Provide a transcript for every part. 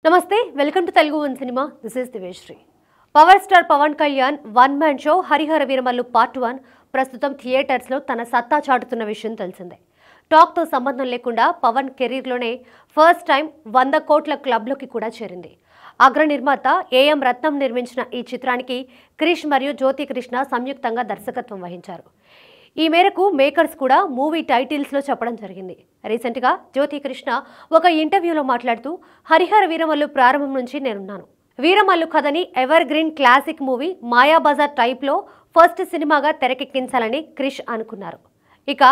నమస్తే welcome to Telugu one cinema this is దివేశ్రీ. Power star Pawan Kalyan one man show Harihara Veeramallu part 1 ప్రస్తుతం థియేటర్స్లో తన సత్తా చాటుతున్న విషయం తెలిసిందే. టాక్తో సంబంధం లేకుండా పవన్ కెరీర్లోనే ఫస్ట్ టైం 100 కోట్ల క్లబ్లోకి కూడా చేరింది. అగ్ర నిర్మాత ఏఎం రత్నం నిర్మించిన ఈ చిత్రానికి క్రిష్ మరియు జ్యోతి కృష్ణ సంయుక్తంగా దర్శకత్వం వహించారు. ఈ మేరకు మేకర్స్ కూడా మూవీ టైటిల్స్లో చెప్పడం జరిగింది. రీసెంట్గా జ్యోతి కృష్ణ ఒక ఇంటర్వ్యూలో మాట్లాడుతూ హరిహర వీరమల్లు ప్రారంభం నుంచి నేనున్నాను. వీరమల్లు కథని ever green classic movie Mayabazar టైప్లో ఫస్ట్ సినిమాగా తెరకెక్కించాలని క్రిష్ అనుకున్నారు. ఇక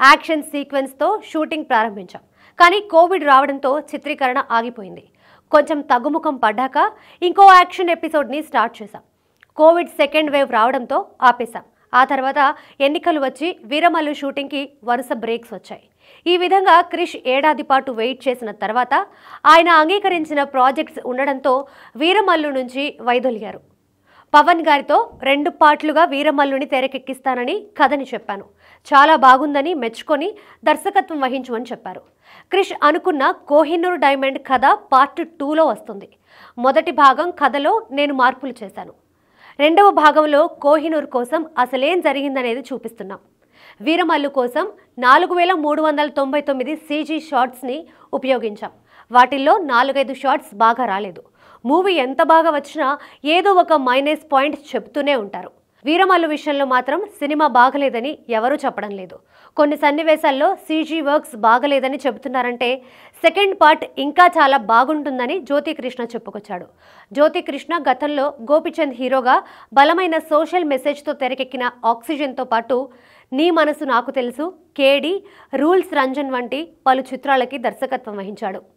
యాక్షన్ సీక్వెన్స్తో షూటింగ్ ప్రారంభించాం. కానీ కోవిడ్ రావడంతో చిత్రీకరణ ఆగిపోయింది. కొంచెం తగ్గుముఖం పడ్డాక ఇంకో యాక్షన్ ఎపిసోడ్ని స్టార్ట్ చేశాం. కోవిడ్ సెకండ్ వేవ్ రావడంతో ఆపేశాం. ఆ తర్వాత ఎన్నికలు వచ్చి వీరమల్లు షూటింగ్కి వరుస బ్రేక్స్ వచ్చాయి. ఈ విధంగా క్రిష్ ఏడాది పాటు వెయిట్ చేసిన తర్వాత ఆయన అంగీకరించిన ప్రాజెక్ట్స్ ఉండడంతో వీరమల్లు నుంచి వైదొలిగారు. పవన్ గారితో 2 పార్ట్లుగా వీరమల్లుని తెరకెక్కిస్తానని కథని చెప్పాను. చాలా బాగుందని మెచ్చుకొని దర్శకత్వం వహించమని చెప్పారు. క్రిష్ అనుకున్న కోహినూర్ డైమండ్ కథ పార్ట్ 2లో వస్తుంది. మొదటి భాగం కథలో నేను మార్పులు చేశాను. రెండవ భాగంలో కోహినూర్ కోసం అసలేం జరిగిందనేది చూపిస్తున్నాం. వీరమల్లు కోసం 4399 CG షాట్స్ని ఉపయోగించాం. వాటిల్లో 4-5 షాట్స్ బాగా రాలేదు. మూవీ ఎంత బాగా వచ్చినా ఏదో ఒక మైనస్ పాయింట్ చెప్తూనే ఉంటారు. వీరమల్లు విషయంలో మాత్రం సినిమా బాగలేదని ఎవరూ చెప్పడం లేదు. కొన్ని సన్నివేశాల్లో CG వర్క్స్ బాగలేదని చెబుతున్నారంటే సెకండ్ పార్ట్ ఇంకా చాలా బాగుంటుందని జ్యోతి కృష్ణ చెప్పుకొచ్చాడు. జ్యోతి కృష్ణ గతంలో గోపిచంద్ హీరోగా బలమైన సోషల్ మెసేజ్తో తెరకెక్కిన ఆక్సిజన్తో పాటు నీ మనసు నాకు తెలుసు, కేడి, రూల్స్ రంజన్ వంటి పలు చిత్రాలకి దర్శకత్వం వహించాడు.